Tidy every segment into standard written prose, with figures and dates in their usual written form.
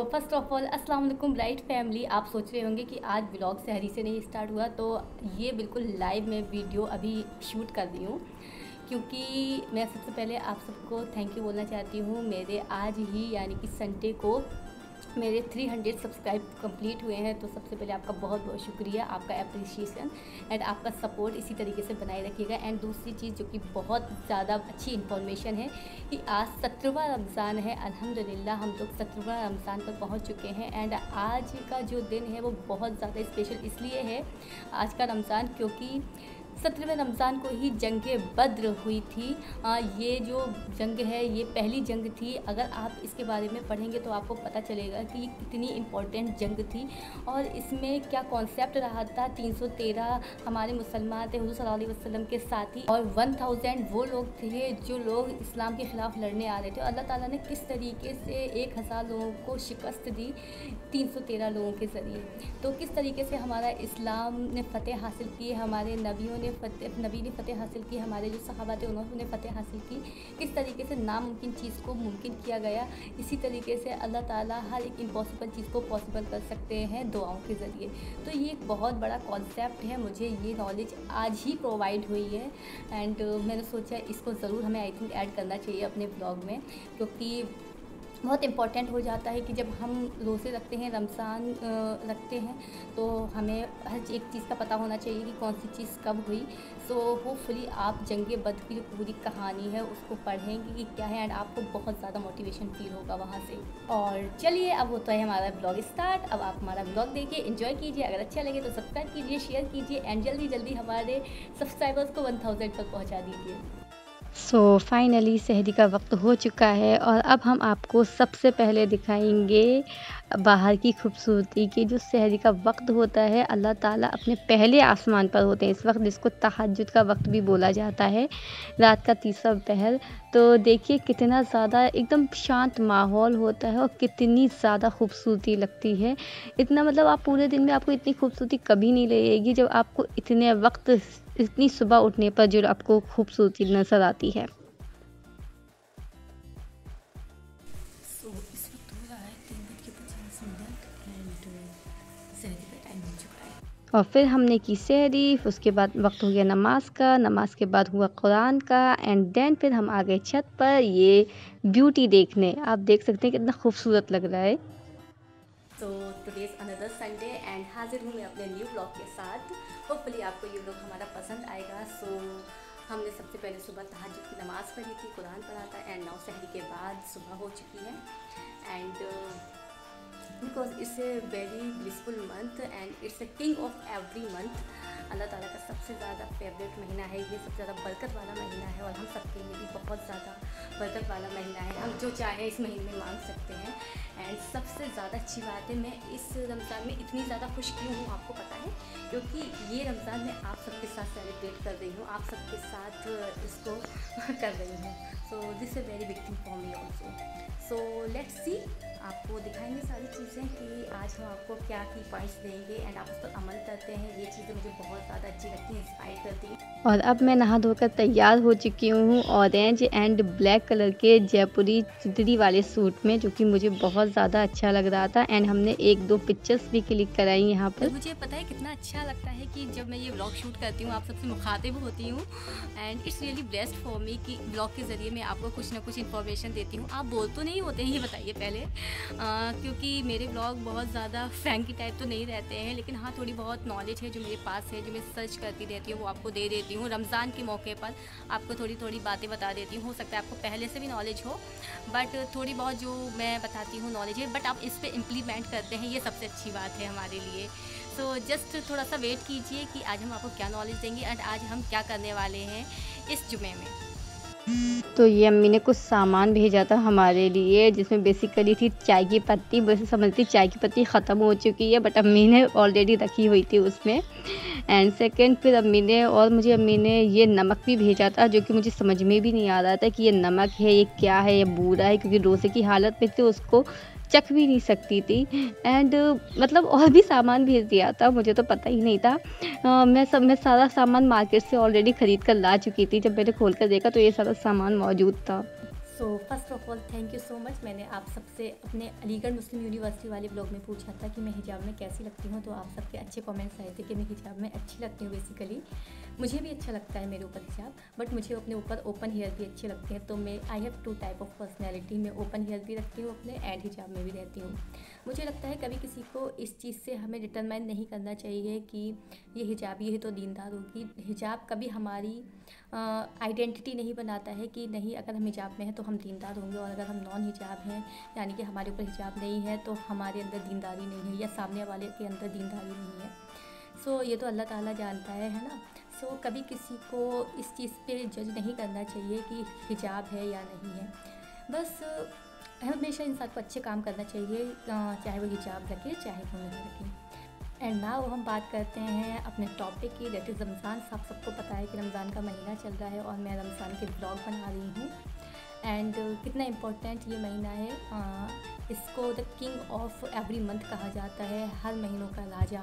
First of all अस्सलाम वालेकुम bright family. आप सोच रहे होंगे कि आज ब्लॉग सहरी से नहीं स्टार्ट हुआ, तो ये बिल्कुल लाइव में वीडियो अभी शूट कर रही हूँ, क्योंकि मैं सबसे पहले आप सबको थैंक यू बोलना चाहती हूँ। मेरे आज ही यानी कि संडे को मेरे 300 सब्सक्राइब कंप्लीट हुए हैं, तो सबसे पहले आपका बहुत बहुत शुक्रिया, आपका अप्रिसिएशन एंड आपका सपोर्ट इसी तरीके से बनाए रखिएगा। एंड दूसरी चीज़ जो कि बहुत ज़्यादा अच्छी इन्फॉर्मेशन है कि आज 17वां रमज़ान है। अल्हम्दुलिल्लाह हम लोग 17वां रमज़ान पर पहुंच चुके हैं। एंड आज का जो दिन है वो बहुत ज़्यादा स्पेशल इसलिए है आज का रमज़ान, क्योंकि 17वें रमज़ान को ही जंग बद्र हुई थी। ये जो जंग है ये पहली जंग थी। अगर आप इसके बारे में पढ़ेंगे तो आपको पता चलेगा कि कितनी इम्पोर्टेंट जंग थी और इसमें क्या कॉन्सेप्ट रहा था। 313 हमारे मुसलमान थे हुज़ूर सल्लल्लाहु अलैहि वसल्लम के साथी, और 1000 वो लोग थे जो लोग इस्लाम के ख़िलाफ़ लड़ने आ रहे थे। अल्लाह ताला ने किस तरीके से 1000 लोगों को शिकस्त दी 313 लोगों के ज़रिए। तो किस तरीके से हमारा इस्लाम ने फ़तेह हासिल की, हमारे नबी ने फ़तेह हासिल की, हमारे जो सहाबा थे उन्होंने फ़तेह हासिल की, किस तरीके से नामुमकिन चीज़ को मुमकिन किया गया। इसी तरीके से अल्लाह ताला हर एक इम्पॉसिबल चीज़ को पॉसिबल कर सकते हैं दुआओं के ज़रिए। तो ये एक बहुत बड़ा कॉन्सेप्ट है, मुझे ये नॉलेज आज ही प्रोवाइड हुई है। एंड मैंने सोचा इसको ज़रूर हमें आई थिंक ऐड करना चाहिए अपने ब्लॉग में, क्योंकि बहुत इम्पॉर्टेंट हो जाता है कि जब हम रोज़े रखते हैं, रमज़ान रखते हैं, तो हमें हर एक चीज़ का पता होना चाहिए कि कौन सी चीज़ कब हुई। सो होपफुली आप जंग बद्र की जो पूरी कहानी है उसको पढ़ेंगे कि क्या है, एंड आपको बहुत ज़्यादा मोटिवेशन फील होगा वहाँ से। और चलिए अब होता है हमारा ब्लॉग स्टार्ट। अब आप हमारा ब्लॉग देखिए, एंजॉय कीजिए, अगर अच्छा लगे तो सब्सक्राइब कीजिए, शेयर कीजिए एंड जल्दी जल्दी हमारे सब्सक्राइबर्स को 1000 तक पहुँचा दीजिए। फाइनली सहरी का वक्त हो चुका है और अब हम आपको सबसे पहले दिखाएंगे बाहर की खूबसूरती की। जो सहरी का वक्त होता है, अल्लाह ताला अपने पहले आसमान पर होते हैं इस वक्त, जिसको तहज्जुद का वक्त भी बोला जाता है, रात का तीसरा पहर। तो देखिए कितना ज़्यादा एकदम शांत माहौल होता है और कितनी ज़्यादा खूबसूरती लगती है। इतना मतलब आप पूरे दिन में आपको इतनी खूबसूरती कभी नहीं लगेगी जब आपको इतने वक्त इतनी सुबह उठने पर जो आपको खूबसूरती नज़र आती है। इस वक्त हो रहा है 3:50 एंड सहरी का टाइम हो चुका है। और फिर हमने की सहरी, उसके बाद वक्त हो गया नमाज का, नमाज के बाद हुआ कुरान का, एंड देन फिर हम आ गए छत पर ये ब्यूटी देखने। आप देख सकते हैं कितना खूबसूरत लग रहा है। तो टुडेज अनदर संडे एंड हाजिर हूँ मैं अपने न्यू ब्लॉग के साथ। होपफुली आपको ये ब्लॉग हमारा पसंद आएगा। सो हमने सबसे पहले सुबह तहज्जुद की नमाज़ पढ़ी थी, कुरान पढ़ा था, एंड नाउ सहरी के बाद सुबह हो चुकी है। And because it's a very blissful month and it's a king of every month. अल्लाह ताला का सबसे ज़्यादा फेवरेट महीना है ये, सबसे ज़्यादा बरकत वाला महीना है, और हम सबके लिए भी बहुत ज़्यादा बरकत वाला महीना है। हम जो चाहें इस महीने में मांग सकते हैं। एंड सबसे ज़्यादा अच्छी बात है, मैं इस रमज़ान में इतनी ज़्यादा खुश क्यों हूँ आपको पता है, क्योंकि ये रमज़ान मैं आप सबके साथ सेलिब्रेट कर रही हूँ, आप सबके साथ इसको कर रही हूँ। So this a very big thing for me also. So let's see, आपको दिखाएंगे सारी चीज़ें कि आज हम आपको क्या की पॉइंट्स देंगे एंड आप उस पर अमल करते हैं। ये चीज़ें मुझे बहुत ज़्यादा अच्छी लगती हैं, इंस्पायर करती हैं। और अब मैं नहा धोकर तैयार हो चुकी हूँ ऑरेंज एंड ब्लैक कलर के जयपुरी चुदरी वाले सूट में, जो कि मुझे बहुत ज़्यादा अच्छा लग रहा था। एंड हमने 1-2 पिक्चर्स भी क्लिक कराई यहाँ पर। मुझे पता है कितना अच्छा लगता है कि जब मैं ये ब्लॉग शूट करती हूँ, आप सबसे मुखातिब होती हूँ, and it's really blessed for me कि ब्लॉग के ज़रिए मैं आपको कुछ ना कुछ इन्फॉर्मेशन देती हूँ। आप बोल तो नहीं होते हैं, ये बताइए पहले, क्योंकि मेरे ब्लॉग बहुत ज़्यादा फ्रैंकी टाइप तो नहीं रहते हैं, लेकिन हाँ थोड़ी बहुत नॉलेज है जो मेरे पास है, जो मैं सर्च करती रहती हूँ वो आपको दे देती हूँ। रमज़ान के मौके पर आपको थोड़ी थोड़ी बातें बता देती हूँ। हो सकता है आपको पहले से भी नॉलेज हो, बट थोड़ी बहुत जो मैं बताती हूँ नॉलेज है, बट आप इस पर इम्प्लीमेंट करते हैं, ये सबसे अच्छी बात है हमारे लिए। सो जस्ट थोड़ा सा वेट कीजिए कि आज हम आपको क्या नॉलेज देंगे एंड आज हम क्या करने वाले हैं इस जुमे में। तो ये अम्मी ने कुछ सामान भेजा था हमारे लिए, जिसमें बेसिकली थी चाय की पत्ती। वैसे समझती चाय की पत्ती ख़त्म हो चुकी है, बट अम्मी ने ऑलरेडी रखी हुई थी उसमें। एंड सेकंड फिर अम्मी ने ये नमक भी भेजा था, जो कि मुझे समझ में भी नहीं आ रहा था कि ये नमक है, ये क्या है, ये बूरा है, क्योंकि रोज़े की हालत में थी, उसको चख भी नहीं सकती थी। एंड मतलब और भी सामान भेज दिया था, मुझे तो पता ही नहीं था। मैं सारा सामान मार्केट से ऑलरेडी ख़रीद कर ला चुकी थी। जब मैंने खोल कर देखा तो ये सारा सामान मौजूद था। So first of all thank you so much. मैंने आप सबसे अपने अलीगढ़ मुस्लिम यूनिवर्सिटी वाले ब्लॉग में पूछा था कि मैं हिजाब में कैसी लगती हूँ, तो आप सबके अच्छे कमेंट्स आए थे कि मैं हिजाब में अच्छी लगती हूँ। बेसिकली मुझे भी अच्छा लगता है मेरे ऊपर हिजाब, बट मुझे अपने ऊपर ओपन हेयर भी अच्छे लगते हैं। तो मैं I have 2 type of personality. मैं ओपन हेयर भी रखती हूँ अपने एंड हिजाब में भी रहती हूँ। मुझे लगता है कभी किसी को इस चीज़ से हमें डिटरमाइन नहीं करना चाहिए कि ये हिजाबी है तो दीनदार होगी। हिजाब कभी हमारी आइडेंटिटी नहीं बनाता है कि नहीं अगर हम हिजाब में हैं तो हम दीनदार होंगे, और अगर हम नॉन हिजाब हैं यानी कि हमारे ऊपर हिजाब नहीं है तो हमारे अंदर दीनदारी नहीं है, या सामने वाले के अंदर दीनदारी नहीं है। सो ये तो अल्लाह ताला जानता है ना। सो कभी किसी को इस चीज़ पे जज नहीं करना चाहिए कि हिजाब है या नहीं है। बस हमेशा इंसान को अच्छे काम करना चाहिए, चाहे वो हिजाब रखे चाहे वो नहीं रखे। एंड नाउ हम बात करते हैं अपने टॉपिक की, दैट इज़ रमज़ान। आप सबको पता है कि रमज़ान का महीना चल रहा है और मैं रमज़ान के ब्लॉग बना रही हूँ। एंड कितना इम्पोर्टेंट ये महीना है। इसको the king of every month कहा जाता है, हर महीनों का राजा।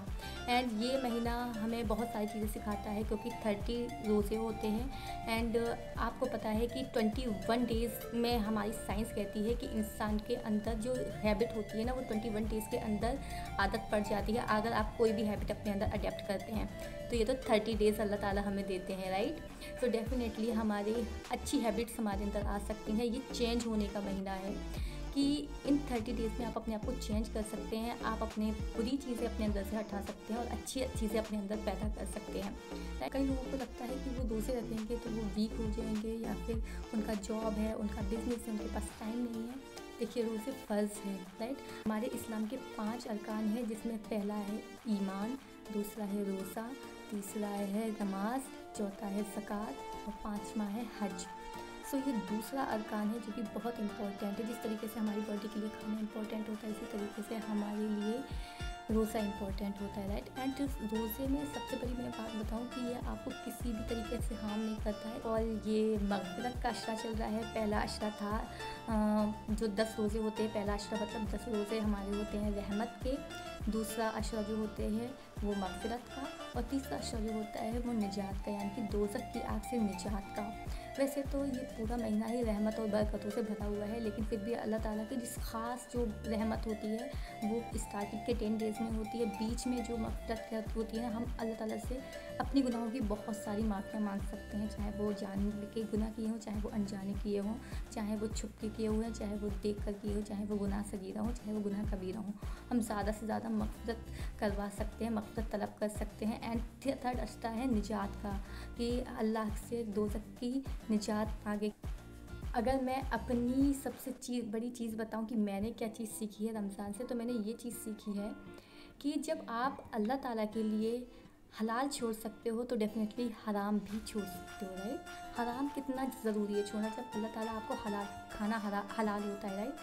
एंड ये महीना हमें बहुत सारी चीज़ें सिखाता है क्योंकि 30 रोज़े होते हैं। एंड आपको पता है कि 21 डेज़ में हमारी साइंस कहती है कि इंसान के अंदर जो हैबिट होती है ना, वो 21 डेज़ के अंदर आदत पड़ जाती है अगर आप कोई भी हैबिट अपने अंदर अडेप्ट करते हैं। तो ये तो 30 डेज़ अल्लाह ताला हमें देते हैं, राइट। तो डेफिनेटली हमारी अच्छी हैबिट्स हमारे अंदर आ सकती हैं। ये चेंज होने का महीना है कि इन 30 डेज़ में आप अपने आप को चेंज कर सकते हैं। आप अपने बुरी चीज़ें अपने अंदर से हटा सकते हैं और अच्छी चीज़ें अपने अंदर पैदा कर सकते हैं। कई लोगों को लगता है कि वो रोज़े रखेंगे तो वो वीक हो जाएंगे, या फिर उनका जॉब है, उनका बिजनेस है, उनके पास टाइम नहीं है। देखिए, रोज़े फ़र्ज़ है, राइट। हमारे इस्लाम के 5 अरकान हैं, जिसमें पहला है ईमान, दूसरा है रोज़ा, तीसरा है नमाज, चौथा है ज़कात और 5वां है हज। सो ये दूसरा अरकान है जो कि बहुत इंपॉर्टेंट है। जिस तरीके से हमारी बॉडी के लिए खाना इंपॉर्टेंट होता है, इसी तरीके से हमारे लिए रोज़ा इंपॉर्टेंट होता है, राइट। एंड रोज़े में सबसे बड़ी मैं बात बताऊं कि ये आपको किसी भी तरीके से हार्म नहीं करता है। और ये मग़फ़िरत का अशरा चल रहा है। पहला अशरा था जो 10 रोज़े होते हैं, पहला अशरा मतलब 10 रोज़े हमारे होते हैं रहमत के, दूसरा अशरा जो होते हैं वो मग़फ़िरत का, और तीसरा अशरा जो होता है वो निजात का, यानी कि दोज़ख की आग से निजात का। वैसे तो ये पूरा महीना ही रहमत और बरकतों से भरा हुआ है, लेकिन फिर भी अल्लाह ताला की जिस ख़ास जो रहमत होती है वो स्टार्टिंग के 10 डेज़ में होती है। बीच में जो मग़फ़िरत होती है ना, हम अल्लाह ताला से अपनी गुनाहों की बहुत सारी माफ़ियाँ मांग सकते हैं, चाहे वो जान के गुनाह किए हों, चाहे वो अनजाने किए हों, चाहे वो छुप के किए हुए हैं, चाहे वो देख कर किए हों, चाहे वो गुनाह सगीरा हो, चाहे वो गुनाह कबीरा हो। हम ज़्यादा से ज़्यादा मग़फ़िरत करवा सकते हैं, मग़फ़िरत तलब कर सकते हैं। एंड थर्ड अशरा है निजात का, कि अल्लाह से दोज़ख की निजात मांगे। अगर मैं अपनी सबसे बड़ी चीज़ बताऊं कि मैंने क्या चीज़ सीखी है रमज़ान से, तो मैंने ये चीज़ सीखी है कि जब आप अल्लाह ताला के लिए हलाल छोड़ सकते हो तो डेफिनेटली हराम भी छोड़ सकते हो, राइट। हराम कितना ज़रूरी है छोड़ना, जब अल्लाह ताला आपको खाना हलाल होता है, राइट।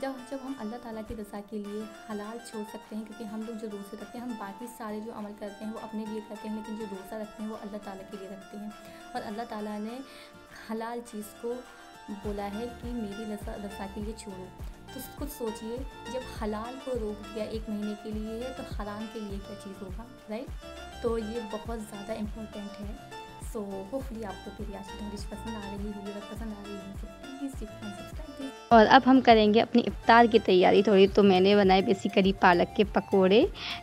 जब हम अल्लाह ताला की रज़ा के लिए हलाल छोड़ सकते हैं, क्योंकि हम लोग जो रोज़े रखते हैं, हम बाकी सारे जो अमल करते हैं वो अपने लिए करते हैं, लेकिन जो रोज़ा रखते हैं वो अल्लाह ताला के लिए रखते हैं। और अल्लाह ताला ने हलाल चीज़ को बोला है कि मेरी रज़ा के लिए छोड़ो। तो खुद सोचिए, जब हलाल को रोक दिया 1 महीने के लिए, तो हराम के लिए क्या चीज़ होगा, राइट। तो ये बहुत ज़्यादा इम्पोर्टेंट है। सो होपफुली आपको मेरी आज की डिश पसंद आ रही होगी। अगर पसंद आ रही है तो प्लीज़ सब्सक्राइब। और अब हम करेंगे अपनी इफ्तार की तैयारी थोड़ी। तो मैंने बनाए बेसिकली पालक के पकोड़े,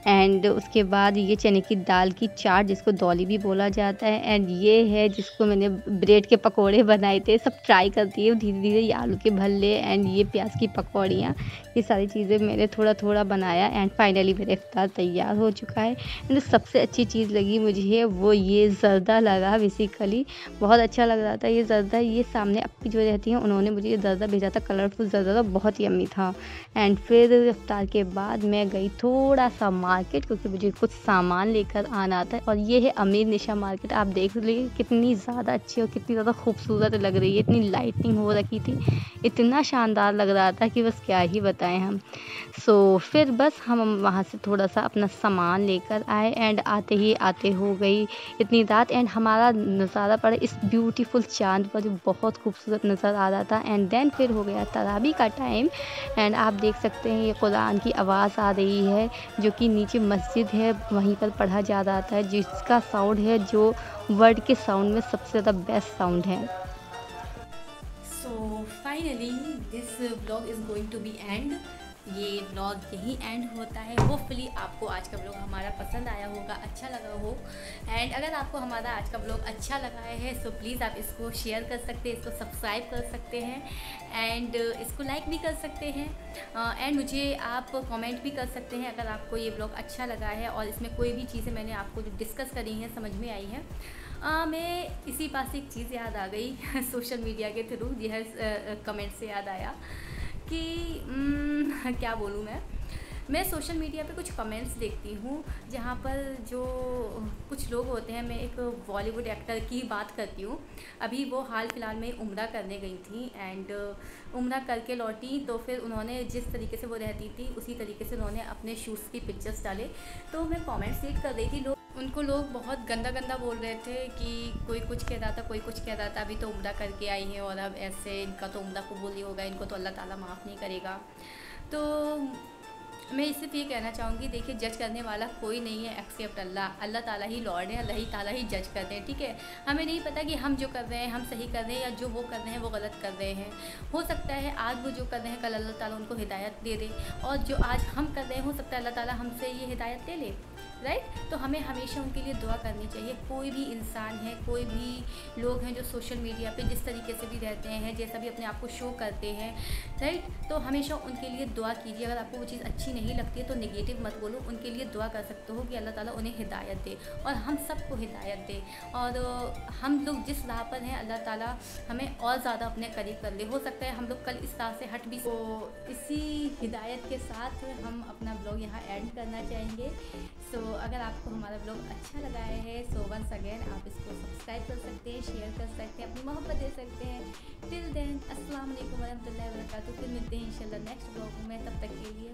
एंड उसके बाद ये चने की दाल की चाट जिसको दौली भी बोला जाता है, एंड ये है जिसको मैंने ब्रेड के पकोड़े बनाए थे। सब ट्राई करती है धीरे धीरे। ये आलू के भल्ले एंड ये प्याज की पकौड़ियाँ, ये सारी चीज़ें मैंने थोड़ा थोड़ा बनाया। एंड फाइनली मेरा इफ्तार तैयार हो चुका है। एंड सबसे अच्छी चीज़ लगी मुझे वो ये ज़र्दा लगा। बेसिकली बहुत अच्छा लग रहा था ये ज़र्दा। ये सामने अपनी जो रहती हैं उन्होंने मुझे ये ज़र्दा भेजा था, कलरफुल ज़र्दा, बहुत यम्मी था। एंड फिर इफ्तार के बाद मैं गई थोड़ा सा मार्केट, क्योंकि मुझे कुछ सामान लेकर आना था। और ये है अमीर निशा मार्केट। आप देख लीजिए कितनी ज़्यादा अच्छी और कितनी ज़्यादा खूबसूरत लग रही है। इतनी लाइटिंग हो रखी थी, इतना शानदार लग रहा था कि बस क्या ही बताएं हम। सो फिर बस हम वहाँ से थोड़ा सा अपना सामान लेकर आए। एंड आते हो गई इतनी रात। एंड हमारा नज़ारा पड़ा इस ब्यूटीफुल चाँद पर, जो बहुत खूबसूरत नज़र आ रहा था। एंड देन फिर हो गया तरावी का टाइम। एंड आप देख सकते हैं ये कुरान की आवाज़ आ रही है, जो कि नीचे मस्जिद है वहीं पर पढ़ा जा रहा था, जिसका साउंड है जो वर्ल्ड के साउंड में सबसे ज़्यादा बेस्ट साउंड है। So finally this blog is going to be end. ये ब्लॉग यहीं एंड होता है। होपफुली आपको आज का ब्लॉग हमारा पसंद आया होगा, अच्छा लगा हो। एंड अगर आपको हमारा आज का ब्लॉग अच्छा लगा है सो प्लीज़ आप इसको शेयर कर सकते हैं, इसको सब्सक्राइब कर सकते हैं एंड इसको लाइक भी कर सकते हैं। एंड मुझे आप कमेंट भी कर सकते हैं अगर आपको ये ब्लॉग अच्छा लगा है और इसमें कोई भी चीज़ें मैंने आपको जो डिस्कस करी हैं समझ में आई है। मैं इसी पास एक चीज़ याद आ गई सोशल मीडिया के थ्रू, यह कमेंट से याद आया कि क्या बोलूँ मैं सोशल मीडिया पे कुछ कमेंट्स देखती हूँ जहाँ पर जो कुछ लोग होते हैं। मैं एक बॉलीवुड एक्टर की बात करती हूँ। अभी वो हाल फिलहाल में उम्रा करने गई थी एंड उम्रा करके लौटी तो फिर उन्होंने जिस तरीके से वो रहती थी उसी तरीके से उन्होंने अपने शूज़ की पिक्चर्स डाले। तो मैं कमेंट्स रीड कर रही थी, उनको लोग बहुत गंदा गंदा बोल रहे थे कि कोई कुछ कह रहा था, कोई कुछ कह रहा था। अभी तो उम्रा करके आई हैं और अब ऐसे इनका तो उम्रा कबूल ही होगा, इनको तो अल्लाह ताला माफ़ नहीं करेगा। तो मैं सिर्फ ये कहना चाहूँगी, देखिए जज करने वाला कोई नहीं है एक्सेप्ट अल्लाह। अल्लाह ताला ही लॉर्ड है, अल्लाह ही ताला ही जज करते हैं, ठीक है। हमें नहीं पता कि हम जो कर रहे हैं हम सही कर रहे हैं या जो वो कर रहे हैं वो गलत कर रहे हैं। हो सकता है आज वो जो कर रहे हैं कल अल्लाह ताला उनको हिदायत दे दे, और जो आज हम कर रहे हैं हो सकता है अल्लाह ताला हमसे ये हिदायत दे ले, राइट। तो हमें हमेशा उनके लिए दुआ करनी चाहिए। कोई भी इंसान है, कोई भी लोग हैं जो सोशल मीडिया पे जिस तरीके से भी रहते हैं, जैसा भी अपने आप को शो करते हैं, राइट, तो हमेशा उनके लिए दुआ कीजिए। अगर आपको वो चीज़ अच्छी नहीं लगती है तो नेगेटिव मत बोलो, उनके लिए दुआ कर सकते हो कि अल्लाह ताला उन्हें हिदायत दे और हम सबको हिदायत दे। और हम लोग जिस राह पर हैं अल्लाह ताला हमें और ज़्यादा अपने करीब कर ले। हो सकता है हम लोग कल इस राह से हट भी। तो इसी हिदायत के साथ हम अपना ब्लॉग यहाँ एंड करना चाहेंगे। सो अगर आपको हमारा ब्लॉग अच्छा लगा है सो वंस अगेन आप इसको सब्सक्राइब कर सकते हैं, शेयर कर सकते हैं, अपनी मोहब्बत दे सकते हैं। टिल देन अस्सलाम वालेकुम वरहमतुल्लाहि वबरकातुहू। फिर मिलते हैं इंशाल्लाह नेक्स्ट ब्लॉग में, तब तक के लिए